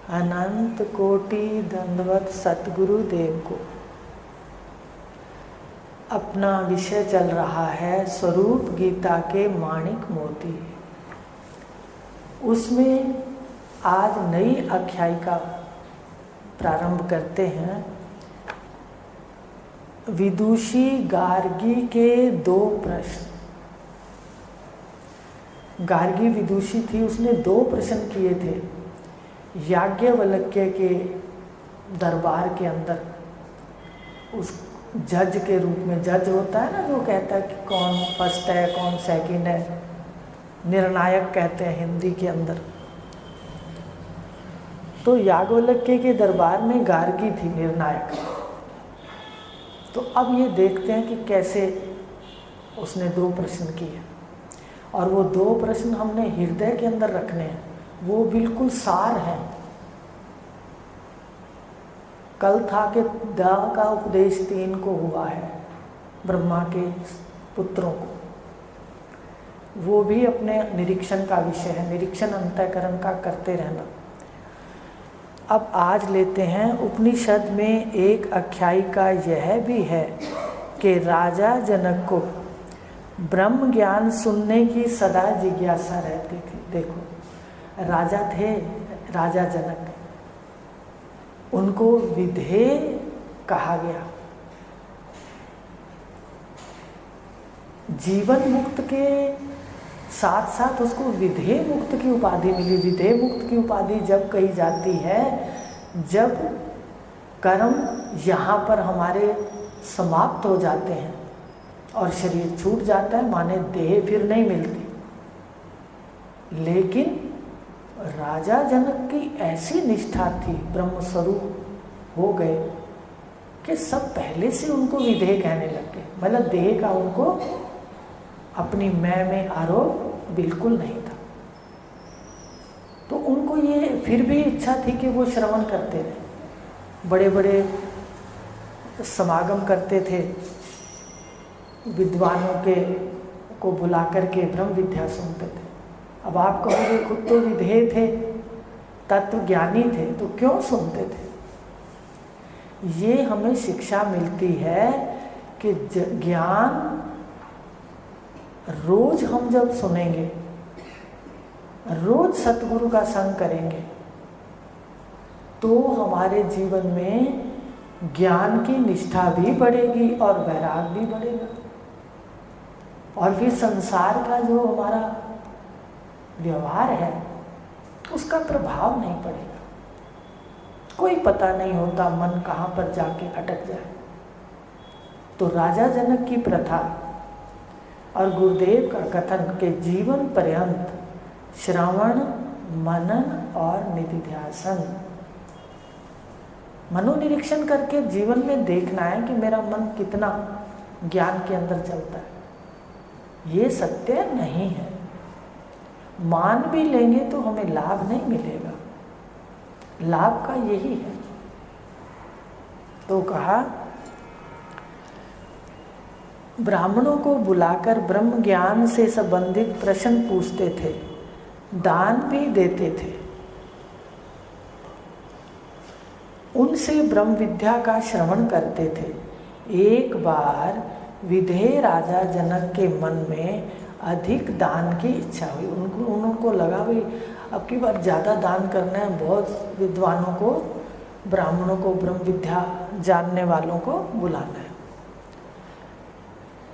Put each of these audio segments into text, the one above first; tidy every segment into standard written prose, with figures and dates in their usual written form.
अनंत कोटि दंडवत सतगुरु देव को। अपना विषय चल रहा है स्वरूप गीता के माणिक मोती। उसमें आज नई आख्यायिका प्रारंभ करते हैं। विदुषी गार्गी के 2 प्रश्न। गार्गी विदुषी थी, उसने 2 प्रश्न किए थे याज्ञवल्क्य के दरबार के अंदर। उस जज के रूप में, जज होता है ना जो कहता है कि कौन फर्स्ट है कौन सेकंड है, निर्णायक कहते हैं हिंदी के अंदर। तो याज्ञवल्क्य के दरबार में गार्गी थी निर्णायक। तो अब ये देखते हैं कि कैसे उसने 2 प्रश्न किए, और वो 2 प्रश्न हमने हृदय के अंदर रखने हैं। वो बिल्कुल सार है। कल था कि दा का उपदेश 3 को हुआ है, ब्रह्मा के पुत्रों को। वो भी अपने निरीक्षण का विषय है, निरीक्षण अंतःकरण का करते रहना। अब आज लेते हैं उपनिषद में एक आख्यायिका यह भी है कि राजा जनक को ब्रह्म ज्ञान सुनने की सदा जिज्ञासा रहती थी। देखो, राजा थे राजा जनक, उनको विधेय कहा गया। जीवन मुक्त के साथ साथ उसको विधेय मुक्त की उपाधि मिली। विधेय मुक्त की उपाधि जब कही जाती है जब कर्म यहाँ पर हमारे समाप्त हो जाते हैं और शरीर छूट जाता है, माने देह फिर नहीं मिलती। लेकिन राजा जनक की ऐसी निष्ठा थी, ब्रह्म स्वरूप हो गए कि सब पहले से उनको विधेय कहने लग गए। मतलब देह का उनको अपनी मैं में आरोप बिल्कुल नहीं था। तो उनको ये फिर भी इच्छा थी कि वो श्रवण करते रहे। बड़े बड़े समागम करते थे, विद्वानों के को बुला करके ब्रह्म विद्या सुनते थे। अब आप कहोगे खुद तो विधेय थे, तत्व ज्ञानी थे, तो क्यों सुनते थे? ये हमें शिक्षा मिलती है कि ज्ञान रोज हम जब सुनेंगे, रोज सतगुरु का संग करेंगे, तो हमारे जीवन में ज्ञान की निष्ठा भी बढ़ेगी और वैराग भी बढ़ेगा। और फिर संसार का जो हमारा व्यवहार है उसका प्रभाव नहीं पड़ेगा। कोई पता नहीं होता मन कहाँ पर जाके अटक जाए। तो राजा जनक की प्रथा और गुरुदेव का कथन के जीवन पर्यंत श्रवण, मनन और निधिध्यासन, मनोनिरीक्षण करके जीवन में देखना है कि मेरा मन कितना ज्ञान के अंदर चलता है। ये सत्य नहीं है। मान भी लेंगे तो हमें लाभ नहीं मिलेगा। लाभ का यही है। तो कहा, ब्राह्मणों को बुलाकर ब्रह्म ज्ञान से संबंधित प्रश्न पूछते थे, दान भी देते थे, उनसे ब्रह्म विद्या का श्रवण करते थे। एक बार विधेय राजा जनक के मन में अधिक दान की इच्छा हुई। उनको लगा भाई अब की बार ज़्यादा दान करना है, बहुत विद्वानों को, ब्राह्मणों को, ब्रह्म विद्या जानने वालों को बुलाना है।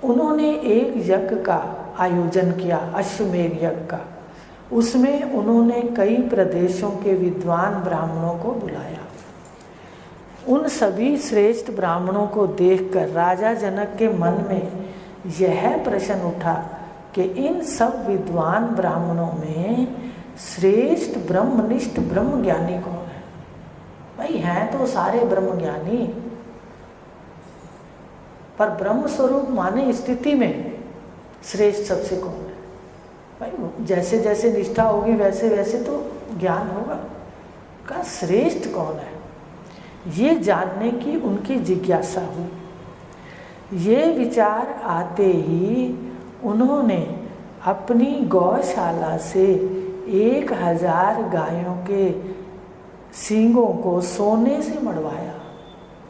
उन्होंने एक यज्ञ का आयोजन किया, अश्वमेध यज्ञ का। उसमें उन्होंने कई प्रदेशों के विद्वान ब्राह्मणों को बुलाया। उन सभी श्रेष्ठ ब्राह्मणों को देखकर राजा जनक के मन में यह प्रश्न उठा कि इन सब विद्वान ब्राह्मणों में श्रेष्ठ ब्रह्मनिष्ठ ब्रह्म ज्ञानी कौन है? भाई हैं तो सारे ब्रह्म ज्ञानी, पर ब्रह्म स्वरूप माने स्थिति में श्रेष्ठ सबसे कौन है? भाई जैसे जैसे निष्ठा होगी वैसे वैसे तो ज्ञान होगा। का श्रेष्ठ कौन है, ये जानने की उनकी जिज्ञासा हुई। ये विचार आते ही उन्होंने अपनी गौशाला से 1000 गायों के सींगों को सोने से मढ़वाया,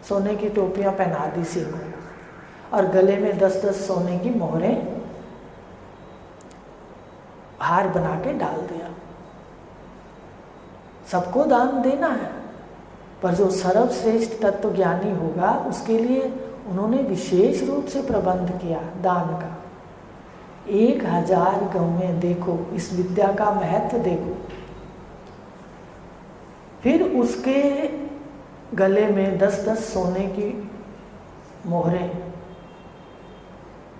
सोने की टोपियां पहना दी सींगों को, और गले में 10-10 सोने की मोहरें हार बना के डाल दिया। सबको दान देना है, पर जो सर्वश्रेष्ठ तत्वज्ञानी होगा उसके लिए उन्होंने विशेष रूप से प्रबंध किया दान का। 1000 गौएं, देखो इस विद्या का महत्व देखो। फिर उसके गले में 10-10 सोने की मोहरें,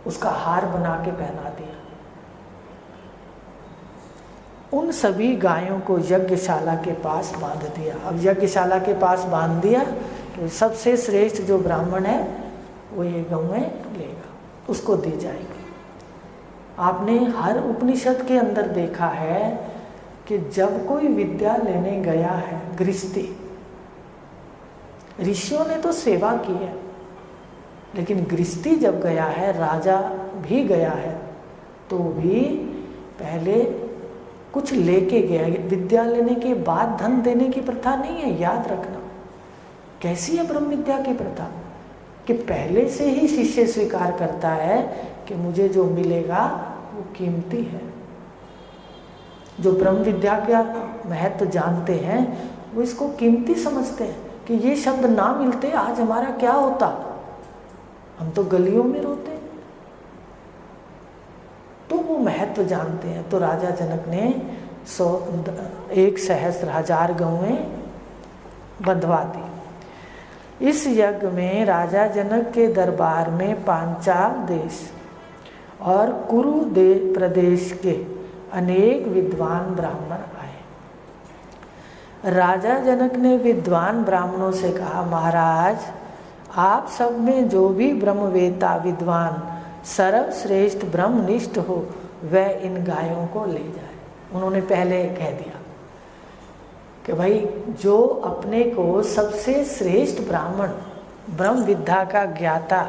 उसका हार बना के पहना दिया। उन सभी गायों को यज्ञशाला के पास बांध दिया। अब यज्ञशाला के पास बांध दिया तो सबसे श्रेष्ठ जो ब्राह्मण है वो ये गौएं लेगा, उसको दी जाएगी। आपने हर उपनिषद के अंदर देखा है कि जब कोई विद्या लेने गया है गृहस्थी, ऋषियों ने तो सेवा की है, लेकिन गृहस्थी जब गया है, राजा भी गया है, तो भी पहले कुछ लेके गया। विद्या लेने के बाद धन देने की प्रथा नहीं है, याद रखना। कैसी है ब्रह्म विद्या की प्रथा कि पहले से ही शिष्य स्वीकार करता है कि मुझे जो मिलेगा वो कीमती है। जो ब्रह्म विद्या का महत्व जानते हैं वो इसको कीमती समझते हैं कि ये शब्द ना मिलते आज हमारा क्या होता, हम तो गलियों में रोते। तो वो महत्व जानते हैं। तो राजा जनक ने 1,000 गौएं बंधवा दी। इस यज्ञ में राजा जनक के दरबार में पांचाल देश और कुरु प्रदेश के अनेक विद्वान ब्राह्मण आए। राजा जनक ने विद्वान ब्राह्मणों से कहा, महाराज आप सब में जो भी ब्रह्मवेता विद्वान सर्वश्रेष्ठ ब्रह्मनिष्ठ हो वह इन गायों को ले जाए। उन्होंने पहले कह दिया कि भाई जो अपने को सबसे श्रेष्ठ ब्राह्मण, ब्रह्म विद्या का ज्ञाता,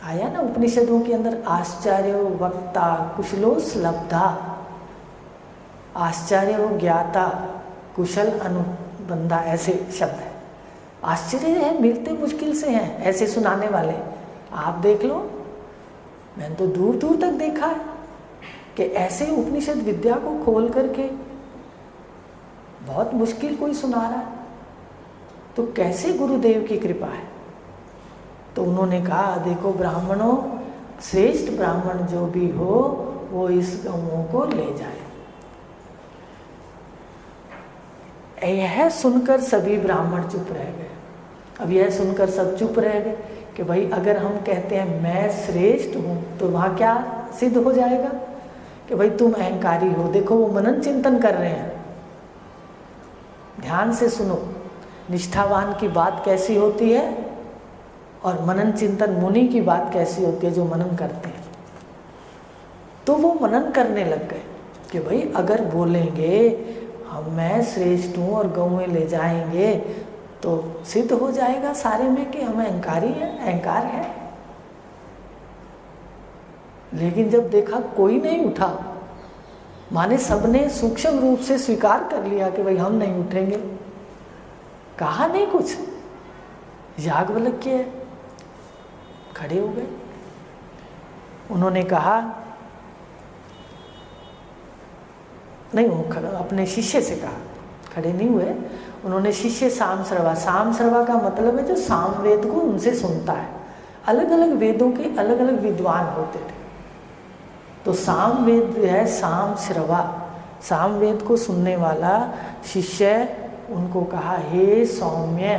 आया ना उपनिषदों के अंदर, आश्चर्य वक्ता कुशलोस लब्धा, आश्चर्य ज्ञाता कुशल अनुबंधा, ऐसे शब्द है। आश्चर्य है, मिलते मुश्किल से हैं ऐसे सुनाने वाले। आप देख लो, मैंने तो दूर दूर तक देखा है कि ऐसे उपनिषद विद्या को खोल करके बहुत मुश्किल कोई सुना रहा है, तो कैसे गुरुदेव की कृपा है। तो उन्होंने कहा, देखो ब्राह्मणों, श्रेष्ठ ब्राह्मण जो भी हो वो इस गौओं को ले जाए। यह सुनकर सभी ब्राह्मण चुप रह गए। अब यह सुनकर सब चुप रह गए कि भाई अगर हम कहते हैं मैं श्रेष्ठ हूँ तो वहाँ क्या सिद्ध हो जाएगा कि भाई तुम अहंकारी हो। देखो वो मनन चिंतन कर रहे हैं, ध्यान से सुनो। निष्ठावान की बात कैसी होती है और मनन चिंतन मुनि की बात कैसी होती है जो मनन करते हैं। तो वो मनन करने लग गए कि भाई अगर बोलेंगे हम मैं श्रेष्ठ हूँ और गौएं ले जाएंगे तो सिद्ध हो जाएगा सारे में कि हम अहंकारी हैं, अहंकार है। लेकिन जब देखा कोई नहीं उठा, माने सबने सूक्ष्म रूप से स्वीकार कर लिया कि भाई हम नहीं उठेंगे, कहा नहीं कुछ, याज्ञवल्क्य खड़े हो गए। उन्होंने कहा नहीं, वो अपने शिष्य से कहा, खड़े नहीं हुए। उन्होंने शिष्य सामश्रवा, सामश्रवा का मतलब है जो सामवेद को उनसे सुनता है। अलग अलग वेदों के अलग अलग विद्वान होते थे, तो सामवेद है सामश्रवा, सामवेद को सुनने वाला शिष्य। उनको कहा, हे सौम्य,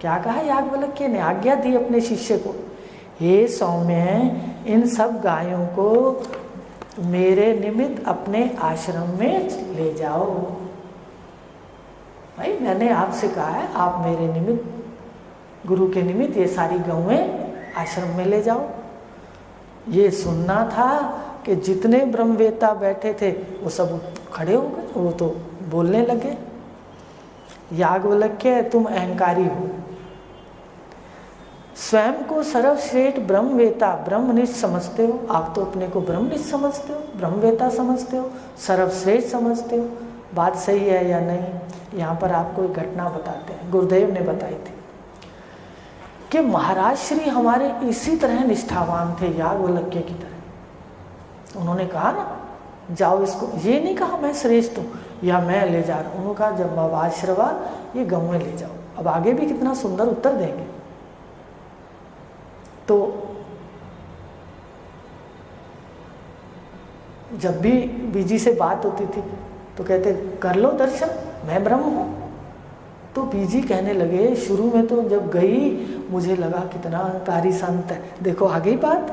क्या कहा याज्ञवल्क्य ने, आज्ञा दी अपने शिष्य को, हे सौम्य, इन सब गायों को मेरे निमित्त अपने आश्रम में ले जाओ। भाई मैंने आपसे कहा है आप मेरे निमित्त, गुरु के निमित्त ये सारी गौएं आश्रम में ले जाओ। ये सुनना था कि जितने ब्रह्मवेता बैठे थे वो सब खड़े हो गए, वो तो बोलने लगे, याज्ञवल्क्य तुम अहंकारी हो। स्वयं को सर्वश्रेष्ठ ब्रह्मवेता ब्रह्मनिष्ठ समझते हो। आप तो अपने को ब्रह्मनिष्ठ समझते हो, ब्रह्मवेता समझते हो, सर्वश्रेष्ठ समझते हो। बात सही है या नहीं? यहाँ पर आपको एक घटना बताते हैं, गुरुदेव ने बताई थी कि महाराज श्री हमारे इसी तरह निष्ठावान थे, याज्ञवल्क्य की तरह। उन्होंने कहा ना, जाओ इसको, ये नहीं कहा मैं श्रेष्ठ हूँ या मैं ले जा रहा हूँ। उन्होंने कहा जब आश्रवा ये गाँव में ले जाओ। अब आगे भी कितना सुंदर उत्तर देंगे। तो जब भी बीजी से बात होती थी तो कहते कर लो दर्शन, मैं ब्रह्म हूँ। तो बीजी कहने लगे, शुरू में तो जब गई मुझे लगा कितना अहंकारी संत है। देखो आ गई बात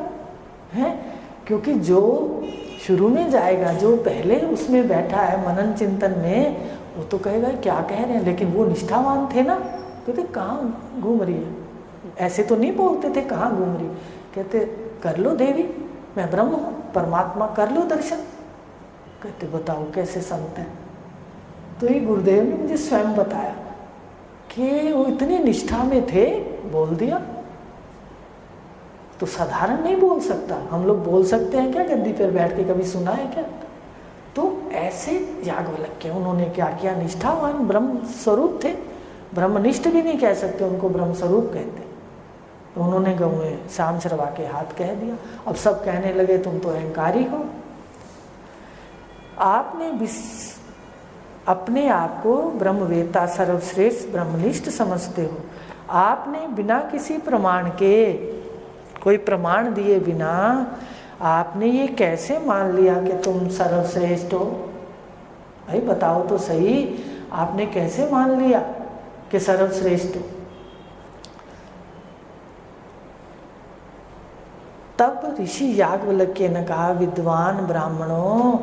है, क्योंकि जो शुरू में जाएगा, जो पहले उसमें बैठा है मनन चिंतन में, वो तो कहेगा क्या कह रहे हैं। लेकिन वो निष्ठावान थे ना, कहते कहाँ घूम रही है, ऐसे तो नहीं बोलते थे कहाँ घूम रही। कहते कर लो देवी, मैं ब्रह्म हूँ, परमात्मा, कर लो दर्शन। कहते बताओ कैसे संत है। तो ये गुरुदेव ने मुझे स्वयं बताया कि वो इतनी निष्ठा में थे, बोल दिया। तो साधारण नहीं बोल सकता। हम लोग बोल सकते हैं क्या गद्दी पर बैठ के, कभी सुना है क्या? तो ऐसे याज्ञवल्क्य उन्होंने क्या किया, निष्ठावान ब्रह्म स्वरूप थे। ब्रह्मनिष्ठ भी नहीं कह सकते, उनको ब्रह्म स्वरूप कहते। तो उन्होंने गऊ में शाम शर्मा के हाथ कह दिया। अब सब कहने लगे तुम तो अहंकारी हो, आपने अपने आप को ब्रह्मवेता सर्वश्रेष्ठ ब्रह्मनिष्ठ समझते हो। आपने बिना किसी प्रमाण के, कोई प्रमाण दिए बिना आपने ये कैसे मान लिया कि तुम सर्वश्रेष्ठ हो? भाई बताओ तो सही, आपने कैसे मान लिया कि सर्वश्रेष्ठ हो? तब ऋषि याज्ञवल्क्य ने कहा, विद्वान ब्राह्मणों,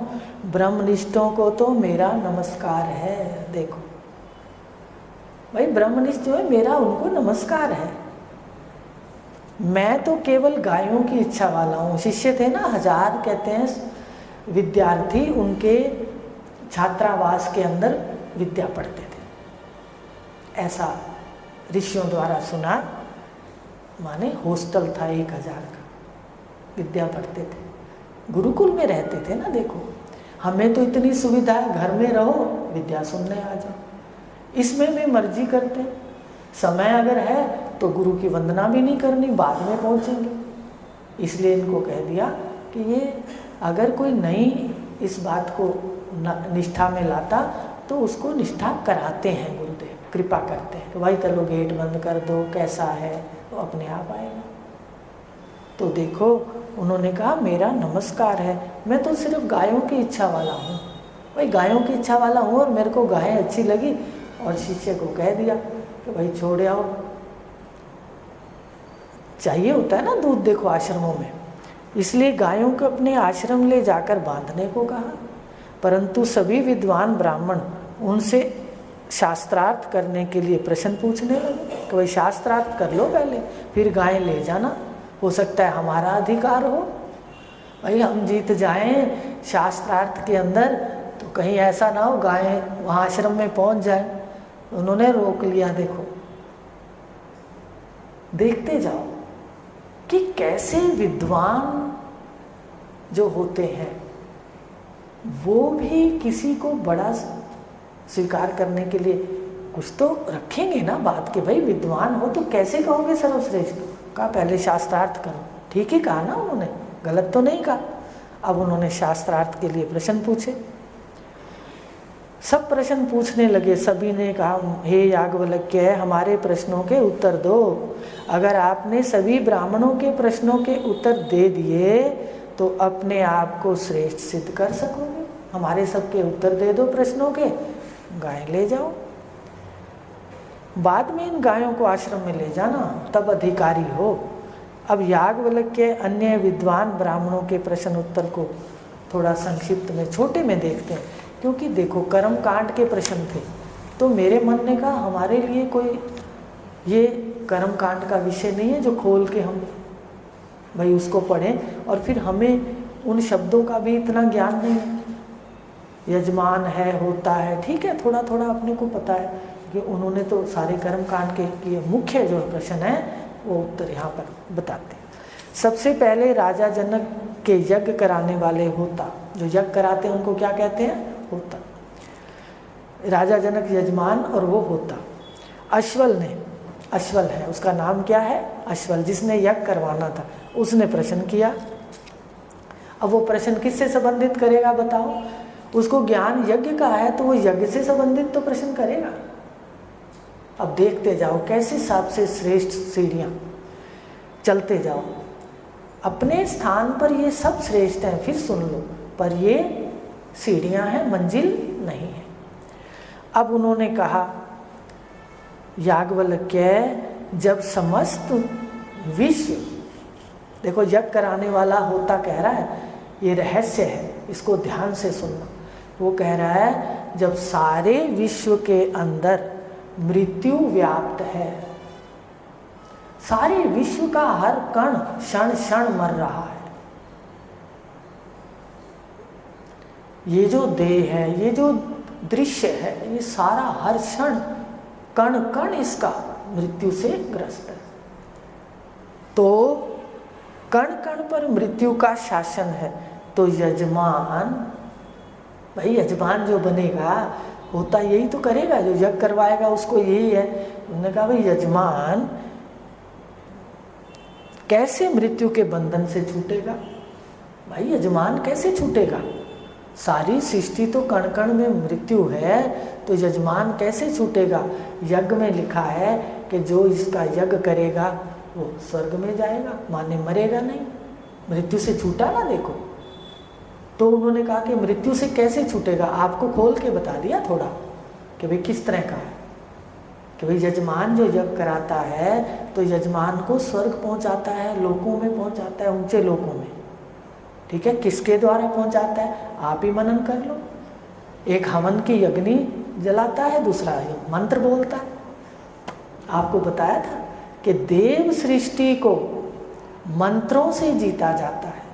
ब्रह्मनिष्ठों को तो मेरा नमस्कार है। देखो भाई, ब्रह्मनिष्ठ जो है मेरा उनको नमस्कार है। मैं तो केवल गायों की इच्छा वाला हूँ। शिष्य थे ना 1000, कहते हैं विद्यार्थी उनके छात्रावास के अंदर विद्या पढ़ते थे, ऐसा ऋषियों द्वारा सुना। माने हॉस्टल था 1000 का, विद्या पढ़ते थे, गुरुकुल में रहते थे ना। देखो हमें तो इतनी सुविधा है, घर में रहो विद्या सुनने आ जाओ, इसमें भी मर्जी करते। समय अगर है तो गुरु की वंदना भी नहीं करनी, बाद में पहुंचेंगे। इसलिए इनको कह दिया कि ये अगर कोई नई इस बात को निष्ठा में लाता तो उसको निष्ठा कराते हैं गुरुदेव, कृपा करते हैं कि भाई चलो गेट बंद कर दो, कैसा है, तो अपने आप आएगा। तो देखो उन्होंने कहा मेरा नमस्कार है, मैं तो सिर्फ गायों की इच्छा वाला हूँ। भाई गायों की इच्छा वाला हूँ और मेरे को गायें अच्छी लगी, और शिष्य को कह दिया कि भाई छोड़ आओ। चाहिए होता है ना दूध, देखो आश्रमों में, इसलिए गायों को अपने आश्रम ले जाकर बांधने को कहा। परंतु सभी विद्वान ब्राह्मण उनसे शास्त्रार्थ करने के लिए प्रश्न पूछने लगे कि भाई शास्त्रार्थ कर लो पहले, फिर गायें ले जाना, हो सकता है हमारा अधिकार हो। भाई हम जीत जाएं शास्त्रार्थ के अंदर, तो कहीं ऐसा ना हो गायें वहाँ आश्रम में पहुँच जाए। उन्होंने रोक लिया। देखो देखते जाओ कि कैसे विद्वान जो होते हैं वो भी किसी को बड़ा स्वीकार करने के लिए कुछ तो रखेंगे ना बात के। भाई विद्वान हो तो कैसे कहोगे सर्वश्रेष्ठ? कहा पहले शास्त्रार्थ करो। ठीक ही कहा ना उन्होंने, गलत तो नहीं कहा। अब उन्होंने शास्त्रार्थ के लिए प्रश्न पूछे, सब प्रश्न पूछने लगे। सभी ने कहा हे याज्ञवल्क्य, हमारे प्रश्नों के उत्तर दो। अगर आपने सभी ब्राह्मणों के प्रश्नों के उत्तर दे दिए तो अपने आप को श्रेष्ठ सिद्ध कर सकोगे। हमारे सबके उत्तर दे दो प्रश्नों के, गाय ले जाओ। बाद में इन गायों को आश्रम में ले जाना, तब अधिकारी हो। अब याज्ञवल्क्य अन्य विद्वान ब्राह्मणों के प्रश्न उत्तर को थोड़ा संक्षिप्त में छोटे में देखते हैं, क्योंकि देखो कर्म कांड के प्रश्न थे। तो मेरे मन ने कहा हमारे लिए कोई ये कर्म कांड का विषय नहीं है जो खोल के हम भाई उसको पढ़ें, और फिर हमें उन शब्दों का भी इतना ज्ञान नहीं है। यजमान है, होता है, ठीक है, थोड़ा थोड़ा अपने को पता है कि उन्होंने तो सारे कर्म कांड के मुख्य जो प्रश्न है वो उत्तर यहाँ पर बताते हैं। सबसे पहले राजा जनक के यज्ञ कराने वाले होता, जो यज्ञ कराते हैं उनको क्या कहते हैं? होता। राजा जनक यजमान और वो होता। अश्वल है, उसका नाम क्या है? अश्वल, जिसने यज्ञ करवाना था, उसने प्रश्न किया। अब वो प्रश्न किससे संबंधित करेगा बताओ? उसको ज्ञान यज्ञ का है तो वो यज्ञ से संबंधित तो प्रश्न करेगा। अब देखते जाओ कैसे हिसाब से श्रेष्ठ सीढ़ियाँ, चलते जाओ। अपने स्थान पर ये सब श्रेष्ठ हैं, फिर सुन लो, पर ये सीढ़ियाँ हैं, मंजिल नहीं है। अब उन्होंने कहा, याज्ञवल्क्य, जब समस्त विश्व, देखो यज्ञ कराने वाला होता कह रहा है, ये रहस्य है, इसको ध्यान से सुनना। वो कह रहा है जब सारे विश्व के अंदर मृत्यु व्याप्त है, सारे विश्व का हर कण क्षण क्षण मर रहा है, ये जो देह है, ये जो दृश्य है, ये सारा हर क्षण कण कण इसका मृत्यु से ग्रस्त है, तो कण कण पर मृत्यु का शासन है। तो यजमान, भाई यजमान जो बनेगा होता यही तो करेगा, जो यज्ञ करवाएगा उसको यही है। उन्होंने कहा भाई यजमान कैसे मृत्यु के बंधन से छूटेगा? भाई यजमान कैसे छूटेगा? सारी सृष्टि तो कण कण में मृत्यु है, तो यजमान कैसे छूटेगा? यज्ञ में लिखा है कि जो इसका यज्ञ करेगा वो स्वर्ग में जाएगा, माने मरेगा नहीं, मृत्यु से छूटा ना। देखो, तो उन्होंने कहा कि मृत्यु से कैसे छूटेगा? आपको खोल के बता दिया थोड़ा कि भाई किस तरह का है, कि भाई यजमान जो यज्ञ कराता है तो यजमान को स्वर्ग पहुंचाता है, लोकों में पहुंचाता है, ऊंचे लोकों में। ठीक है, किसके द्वारा पहुंचाता है? आप ही मनन कर लो। एक हवन की अग्नि जलाता है, दूसरा मंत्र बोलता है। आपको बताया था कि देव सृष्टि को मंत्रों से जीता जाता है,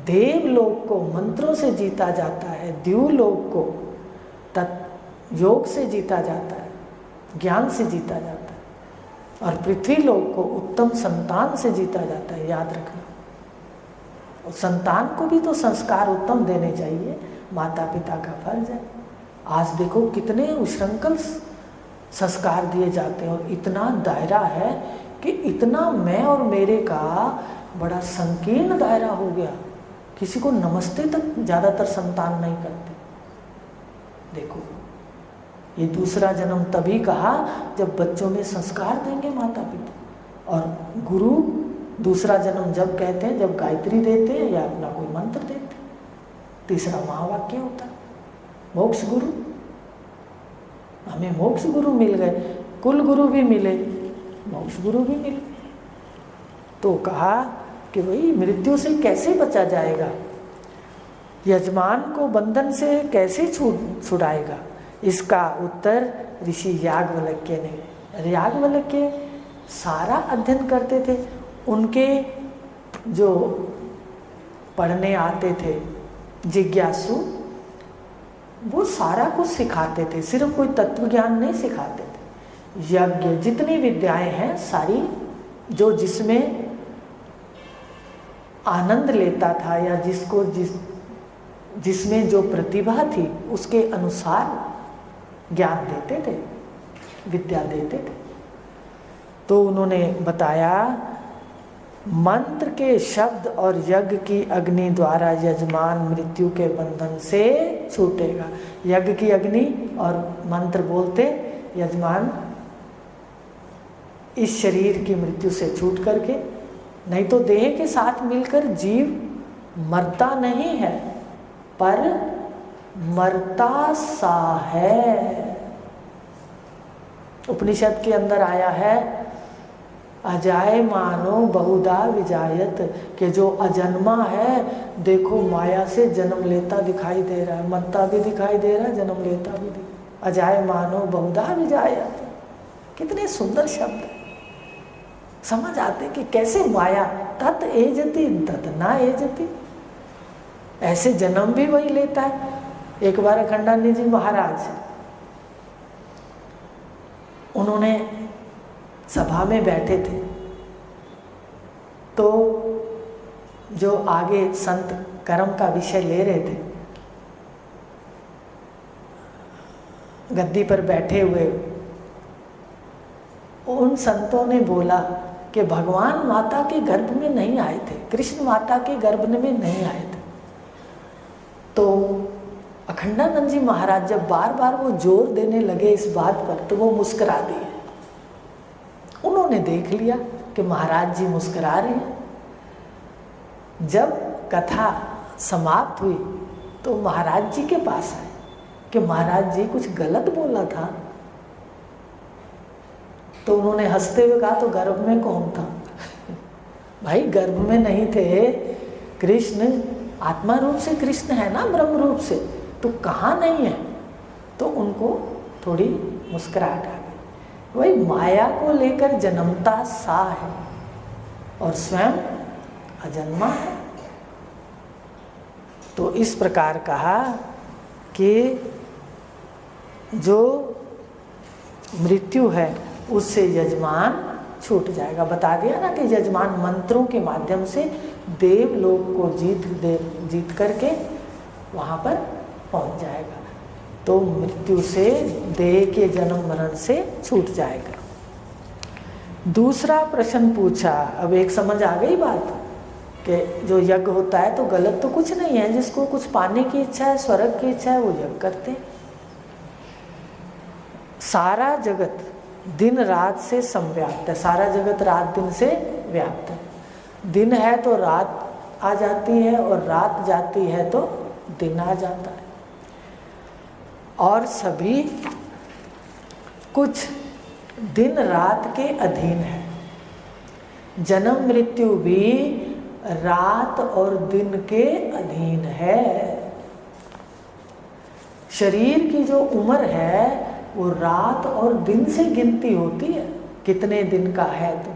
देवलोक को मंत्रों से जीता जाता है, द्यूलोक को योग से जीता जाता है, ज्ञान से जीता जाता है, और पृथ्वी लोक को उत्तम संतान से जीता जाता है। याद रखना, और संतान को भी तो संस्कार उत्तम देने चाहिए, माता पिता का फर्ज है। आज देखो कितने उश्रृंखल संस्कार दिए जाते हैं, और इतना दायरा है कि इतना मैं और मेरे का बड़ा संकीर्ण दायरा हो गया, किसी को नमस्ते तक ज़्यादातर संतान नहीं करते। देखो, ये दूसरा जन्म तभी कहा जब बच्चों में संस्कार देंगे माता पिता, और गुरु दूसरा जन्म जब कहते हैं जब गायत्री देते हैं या अपना कोई मंत्र देते हैं। तीसरा महावाक्य होता है मोक्ष गुरु। हमें मोक्ष गुरु मिल गए, कुल गुरु भी मिले, मोक्ष गुरु भी मिले। तो कहा कि भाई मृत्यु से कैसे बचा जाएगा, यजमान को बंधन से कैसे छुड़ाएगा? इसका उत्तर ऋषि याज्ञवल्क्य ने। याज्ञवल्क्य सारा अध्ययन करते थे, उनके जो पढ़ने आते थे जिज्ञासु, वो सारा कुछ सिखाते थे, सिर्फ कोई तत्व ज्ञान नहीं सिखाते थे। यज्ञ जितनी विद्याएं हैं सारी, जो जिसमें आनंद लेता था या जिसको जिसमें जो प्रतिभा थी उसके अनुसार ज्ञान देते थे, विद्या देते थे। तो उन्होंने बताया मंत्र के शब्द और यज्ञ की अग्नि द्वारा यजमान मृत्यु के बंधन से छूटेगा। यज्ञ की अग्नि और मंत्र बोलते यजमान इस शरीर की मृत्यु से छूट करके, नहीं तो देह के साथ मिलकर जीव मरता नहीं है पर मरता सा है। उपनिषद के अंदर आया है अजाय मानो बहुधा विजायत, कि जो अजन्मा है देखो माया से जन्म लेता दिखाई दे रहा है, मरता भी दिखाई दे रहा है, जन्म लेता भी अजाय मानो बहुधा विजायत। कितने सुंदर शब्द, समझ आते कि कैसे माया तत् एजति तत् ना एजति, ऐसे जन्म भी वही लेता है। एक बार अखंडानंद जी महाराज, उन्होंने सभा में बैठे थे, तो जो आगे संत कर्म का विषय ले रहे थे, गद्दी पर बैठे हुए उन संतों ने बोला कि भगवान माता के गर्भ में नहीं आए थे, कृष्ण माता के गर्भ में नहीं आए थे। तो अखंडानंद जी महाराज जब बार बार वो जोर देने लगे इस बात पर, तो वो मुस्कुरा दिए। उन्होंने देख लिया कि महाराज जी मुस्कुरा रहे हैं। जब कथा समाप्त हुई तो महाराज जी के पास आए कि महाराज जी कुछ गलत बोला था। तो उन्होंने हंसते हुए कहा, तो गर्भ में कौन था? भाई गर्भ में नहीं थे, कृष्ण आत्मा रूप से कृष्ण है ना, ब्रह्म रूप से, तो कहाँ नहीं है? तो उनको थोड़ी मुस्कुराहट आ गई। वही माया को लेकर जन्मता सा है और स्वयं अजन्मा है। तो इस प्रकार कहा कि जो मृत्यु है उससे यजमान छूट जाएगा। बता दिया ना कि यजमान मंत्रों के माध्यम से देवलोक को जीत करके वहाँ पर पहुँच जाएगा। तो मृत्यु से, देह के जन्म मरण से छूट जाएगा। दूसरा प्रश्न पूछा, अब एक समझ आ गई बात कि जो यज्ञ होता है तो गलत तो कुछ नहीं है, जिसको कुछ पाने की इच्छा है, स्वर्ग की इच्छा है, वो यज्ञ करते हैं। सारा जगत दिन रात से संव्याप्त है, सारा जगत रात दिन से व्याप्त है। दिन है तो रात आ जाती है और रात जाती है तो दिन आ जाता है। और सभी कुछ दिन रात के अधीन है। जन्म मृत्यु भी रात और दिन के अधीन है। शरीर की जो उम्र है वो रात और दिन से गिनती होती है। कितने दिन का है तो,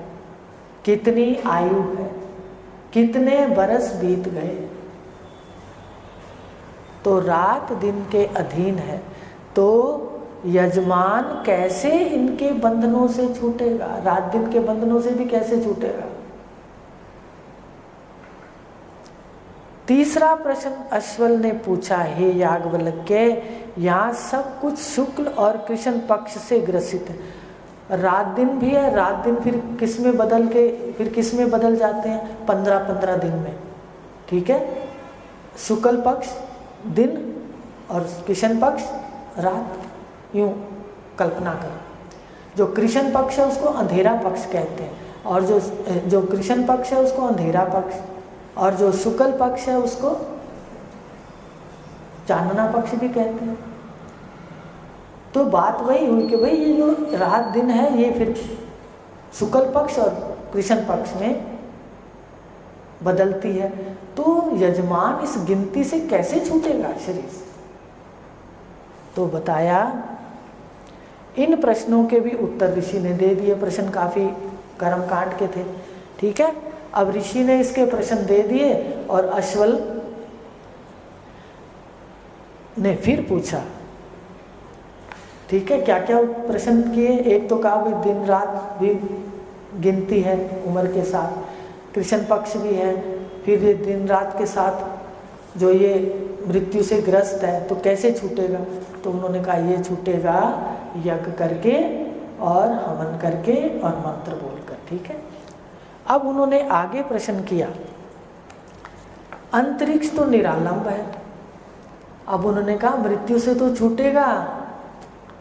कितनी आयु है, कितने बरस बीत गए, तो रात दिन के अधीन है। तो यजमान कैसे इनके बंधनों से छूटेगा? रात दिन के बंधनों से भी कैसे छूटेगा? तीसरा प्रश्न अश्वल ने पूछा, हे याज्ञवल्क्य, यहाँ सब कुछ शुक्ल और कृष्ण पक्ष से ग्रसित है। रात दिन भी है, रात दिन फिर किस में बदल के फिर किस में बदल जाते हैं? 15-15 दिन में। ठीक है, शुक्ल पक्ष दिन और कृष्ण पक्ष रात, यूं कल्पना करो। जो कृष्ण पक्ष है उसको अंधेरा पक्ष कहते हैं, और जो कृष्ण पक्ष है उसको अंधेरा पक्ष, और जो शुक्ल पक्ष है उसको चांदना पक्ष भी कहते हैं। तो बात वही हुई कि भाई ये जो रात दिन है ये फिर शुक्ल पक्ष और कृष्ण पक्ष में बदलती है। तो यजमान इस गिनती से कैसे छूटेगा शरीर से? तो बताया, इन प्रश्नों के भी उत्तर ऋषि ने दे दिए। प्रश्न काफी कर्मकांड के थे। ठीक है, अब ऋषि ने इसके प्रश्न दे दिए और अश्वल ने फिर पूछा। ठीक है, क्या क्या प्रश्न किए? एक तो कहा भी दिन रात भी गिनती है उम्र के साथ, कृष्ण पक्ष भी है, फिर ये दिन रात के साथ जो ये मृत्यु से ग्रस्त है तो कैसे छूटेगा? तो उन्होंने कहा ये छूटेगा यज्ञ करके और हवन करके और मंत्र बोलकर। ठीक है, अब उन्होंने आगे प्रश्न किया, अंतरिक्ष तो निरालंब है। अब उन्होंने कहा मृत्यु से तो छूटेगा।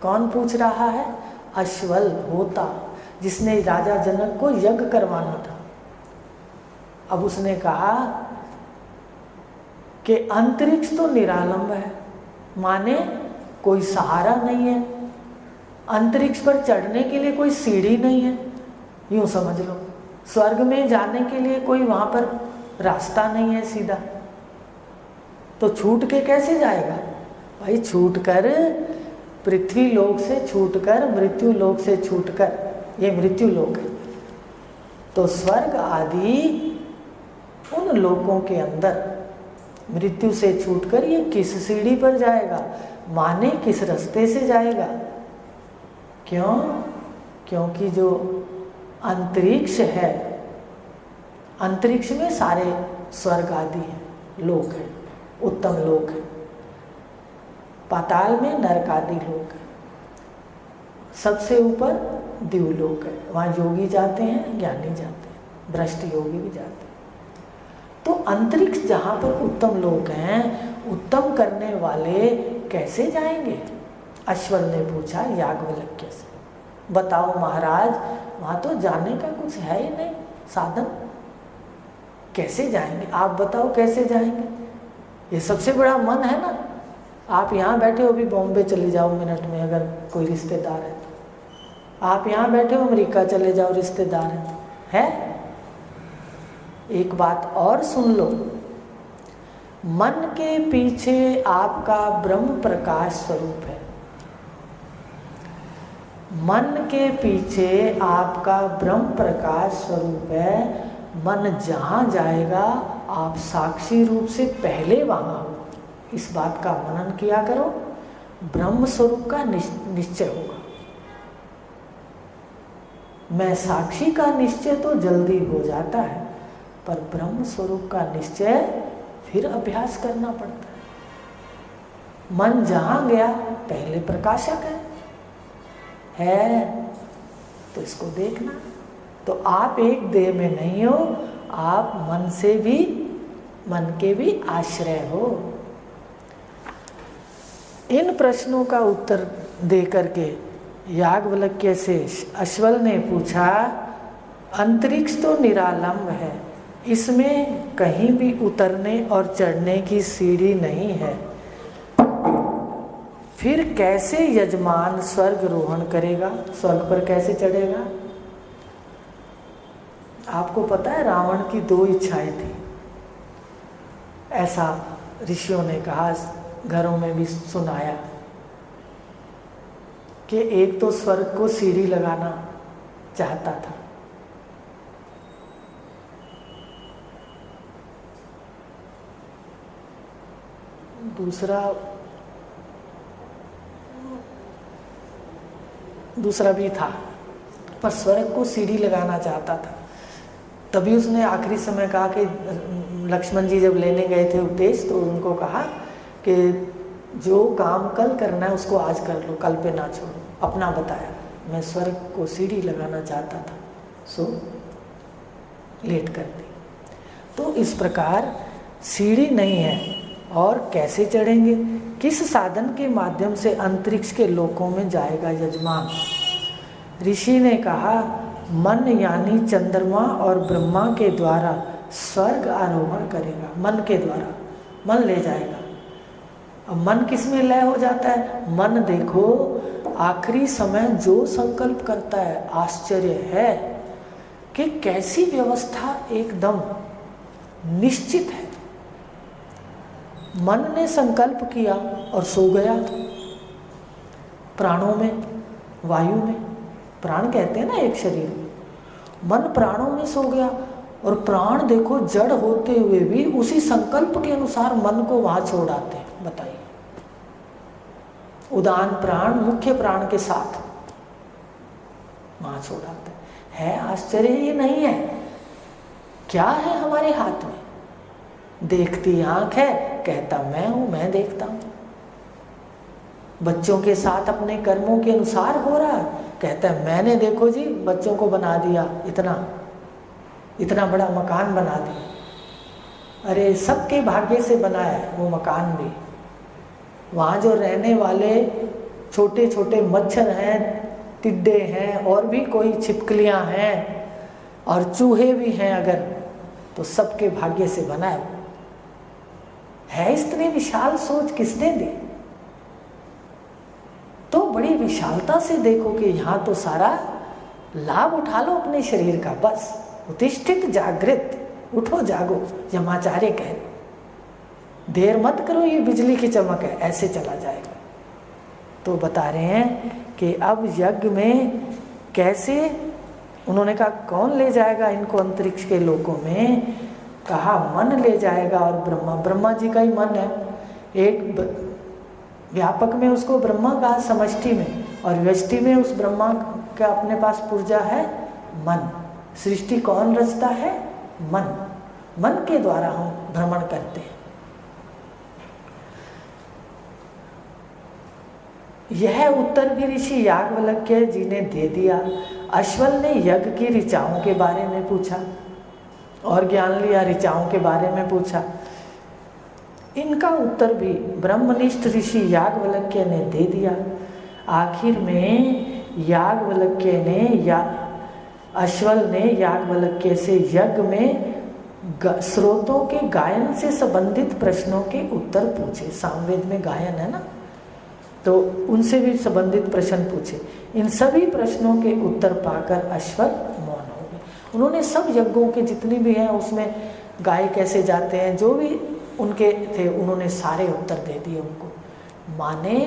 कौन पूछ रहा है? अश्वल होता, जिसने राजा जनक को यज्ञ करवाना था। अब उसने कहा कि अंतरिक्ष तो निरालंब है, माने कोई सहारा नहीं है, अंतरिक्ष पर चढ़ने के लिए कोई सीढ़ी नहीं है, यूं समझ लो। स्वर्ग में जाने के लिए कोई वहां पर रास्ता नहीं है सीधा, तो छूट के कैसे जाएगा? भाई छूटकर, पृथ्वी लोक से छूटकर, मृत्यु लोक से छूटकर, ये मृत्यु लोक है, तो स्वर्ग आदि उन लोकों के अंदर मृत्यु से छूटकर ये किस सीढ़ी पर जाएगा, माने किस रास्ते से जाएगा? क्यों? क्योंकि जो अंतरिक्ष है, अंतरिक्ष में सारे स्वर्ग आदि हैं, लोक हैं, उत्तम लोक है। पाताल में नरक आदि लोक है। सबसे ऊपर दिवलोक है, वहाँ योगी जाते हैं, ज्ञानी जाते हैं, भ्रष्ट योगी भी जाते हैं। तो अंतरिक्ष जहाँ पर उत्तम लोक हैं, उत्तम करने वाले कैसे जाएंगे? अश्वल ने पूछा याज्ञवल्क्य से। बताओ महाराज, वहाँ तो जाने का कुछ है ही नहीं साधन, कैसे जाएंगे? आप बताओ कैसे जाएंगे? ये सबसे बड़ा मन है ना। आप यहाँ बैठे हो, अभी बॉम्बे चले जाओ मिनट में, अगर कोई रिश्तेदार है तो। आप यहाँ बैठे हो, अमेरिका चले जाओ, रिश्तेदार है। एक बात और सुन लो, मन के पीछे आपका ब्रह्म प्रकाश स्वरूप है। मन के पीछे आपका ब्रह्म प्रकाश स्वरूप है। मन जहाँ जाएगा आप साक्षी रूप से पहले वहाँ हो। इस बात का मनन किया करो, ब्रह्म स्वरूप का निश्चय होगा। मैं साक्षी का निश्चय तो जल्दी हो जाता है, पर ब्रह्म स्वरूप का निश्चय फिर अभ्यास करना पड़ता है। मन जहाँ गया पहले प्रकाशक है तो इसको देखना। तो आप एक देह में नहीं हो, आप मन से भी, मन के भी आश्रय हो। इन प्रश्नों का उत्तर दे करके याज्ञवल्क्य से अश्वल ने पूछा, अंतरिक्ष तो निरालंब है, इसमें कहीं भी उतरने और चढ़ने की सीढ़ी नहीं है, फिर कैसे यजमान स्वर्ग रोहण करेगा? स्वर्ग पर कैसे चढ़ेगा? आपको पता है रावण की 2 इच्छाएं थी, ऐसा ऋषियों ने कहा, घरों में भी सुनाया कि एक तो स्वर्ग को सीढ़ी लगाना चाहता था, दूसरा भी था, पर स्वर्ग को सीढ़ी लगाना चाहता था। तभी उसने आखिरी समय कहा कि लक्ष्मण जी जब लेने गए थे उपदेश, तो उनको कहा कि जो काम कल करना है उसको आज कर लो, कल पे ना छोड़ो। अपना बताया, मैं स्वर्ग को सीढ़ी लगाना चाहता था, सो लेट कर दी। तो इस प्रकार सीढ़ी नहीं है, और कैसे चढ़ेंगे? किस साधन के माध्यम से अंतरिक्ष के लोकों में जाएगा यजमान? ऋषि ने कहा, मन यानी चंद्रमा और ब्रह्मा के द्वारा स्वर्ग आरोहण करेगा। मन के द्वारा, मन ले जाएगा। अब मन किस में लय हो जाता है? मन देखो, आखिरी समय जो संकल्प करता है, आश्चर्य है कि कैसी व्यवस्था एकदम निश्चित है। मन ने संकल्प किया और सो गया। प्राणों में, वायु में, प्राण कहते हैं ना एक शरीर में, मन प्राणों में सो गया, और प्राण देखो जड़ होते हुए भी उसी संकल्प के अनुसार मन को वहां छोड़ आते हैं। बताइए, उदान प्राण मुख्य प्राण के साथ वहां छोड़ आते हैं। आश्चर्य ये नहीं है? क्या है हमारे हाथ में? देखती आंख है, कहता मैं हूं, मैं देखता हूं। बच्चों के साथ अपने कर्मों के अनुसार हो रहा है, कहता है मैंने देखो जी बच्चों को बना दिया, इतना बड़ा मकान बना दिया। अरे सबके भाग्य से बनाया है वो मकान भी। वहाँ जो रहने वाले छोटे छोटे मच्छर हैं, टिड्डे हैं, और भी कोई छिपकलियाँ हैं, और चूहे भी हैं अगर, तो सबके भाग्य से बनाया है। इतनी विशाल सोच किसने दी? तो बड़ी विशालता से देखो कि यहाँ तो सारा लाभ उठा लो अपने शरीर का। बस उत्तिष्ठित जागृत, उठो जागो, यमाचार्य कह, देर मत करो, ये बिजली की चमक है, ऐसे चला जाएगा। तो बता रहे हैं कि अब यज्ञ में कैसे, उन्होंने कहा कौन ले जाएगा इनको अंतरिक्ष के लोकों में? कहा मन ले जाएगा, और ब्रह्मा जी का ही मन है। एक व्यापक में उसको ब्रह्मा कहा, समष्टि में, और व्यष्टि में उस ब्रह्मा का अपने पास पुर्जा है मन। सृष्टि कौन रचता है? मन। मन के द्वारा हम भ्रमण करते हैं। यह उत्तर भी ऋषि याज्ञवल्क्य जी ने दे दिया। अश्वल ने यज्ञ की ऋचाओं के बारे में पूछा और ज्ञान लिया, ऋचाओं के बारे में पूछा। इनका उत्तर भी ब्रह्मनिष्ठ ऋषि याज्ञवल्क्य ने दे दिया। आखिर में याज्ञवल्क्य ने या अश्वल ने याज्ञवल्क्य से यज्ञ में स्रोतों के गायन से संबंधित प्रश्नों के उत्तर पूछे। सामवेद में गायन है ना, तो उनसे भी संबंधित प्रश्न पूछे। इन सभी प्रश्नों के उत्तर पाकर अश्वल मौन हो गए। उन्होंने सब यज्ञों के जितनी भी हैं उसमें गाय कैसे जाते हैं, जो भी उनके थे, उन्होंने सारे उत्तर दे दिए उनको। माने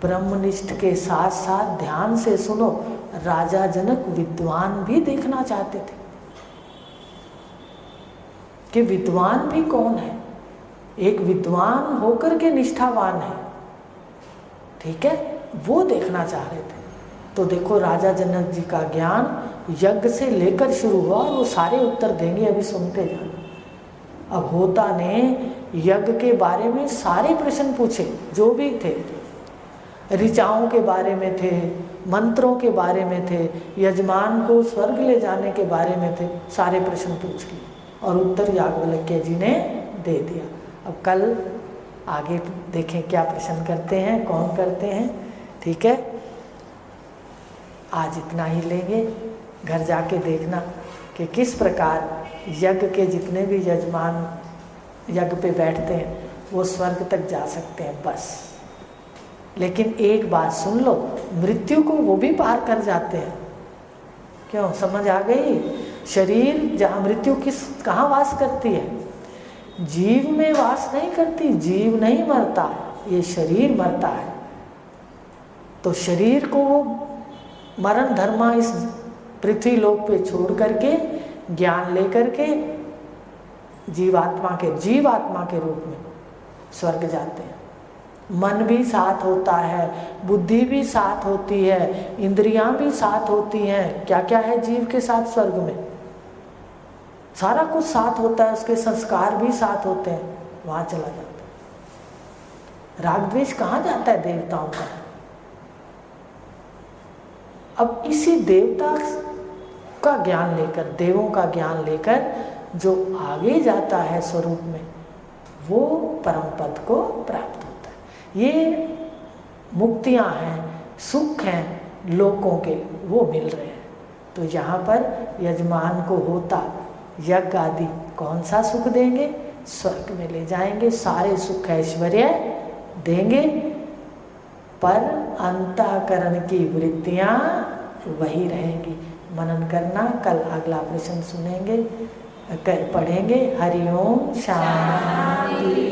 ब्रह्मनिष्ठ के साथ साथ ध्यान से सुनो, राजा जनक विद्वान भी देखना चाहते थे कि विद्वान भी कौन है। एक विद्वान होकर के निष्ठावान है, ठीक है, वो देखना चाह रहे थे। तो देखो राजा जनक जी का ज्ञान यज्ञ से लेकर शुरू हुआ और वो सारे उत्तर देंगे, अभी सुनते जाना। अब होता ने यज्ञ के बारे में सारे प्रश्न पूछे जो भी थे, ऋचाओं के बारे में थे, मंत्रों के बारे में थे, यजमान को स्वर्ग ले जाने के बारे में थे, सारे प्रश्न पूछ लिए और उत्तर याज्ञवल्क्य जी ने दे दिया। अब कल आगे देखें क्या प्रश्न करते हैं, कौन करते हैं, ठीक है। आज इतना ही लेंगे, घर जाके देखना कि किस प्रकार यज्ञ के जितने भी यजमान यज्ञ पे बैठते हैं वो स्वर्ग तक जा सकते हैं बस। लेकिन एक बात सुन लो, मृत्यु को वो भी पार कर जाते हैं। क्यों, समझ आ गई? शरीर जहाँ मृत्यु कहाँ वास करती है? जीव में वास नहीं करती। जीव नहीं मरता, ये शरीर मरता है। तो शरीर को वो मरण धर्मा इस पृथ्वी लोक पे छोड़ करके ज्ञान लेकर के जीवात्मा के रूप में स्वर्ग जाते हैं। मन भी साथ होता है, बुद्धि भी साथ होती है, इंद्रियां भी साथ होती हैं। क्या क्या है जीव के साथ स्वर्ग में? सारा कुछ साथ होता है, उसके संस्कार भी साथ होते हैं, वहां चला जाता है। राग द्वेष कहाँ जाता है? देवताओं का। अब इसी देवता का ज्ञान लेकर, देवों का ज्ञान लेकर जो आगे जाता है स्वरूप में, वो परम पद को प्राप्त होता है। ये मुक्तियां हैं, सुख हैं लोकों के, वो मिल रहे हैं। तो यहाँ पर यजमान को होता यज्ञ आदि कौन सा सुख देंगे? स्वर्ग में ले जाएंगे, सारे सुख ऐश्वर्य देंगे, पर अंतःकरण की वृत्तियां वही रहेंगी। मनन करना, कल अगला प्रश्न सुनेंगे, पढ़ेंगे। हरि ओम शांति।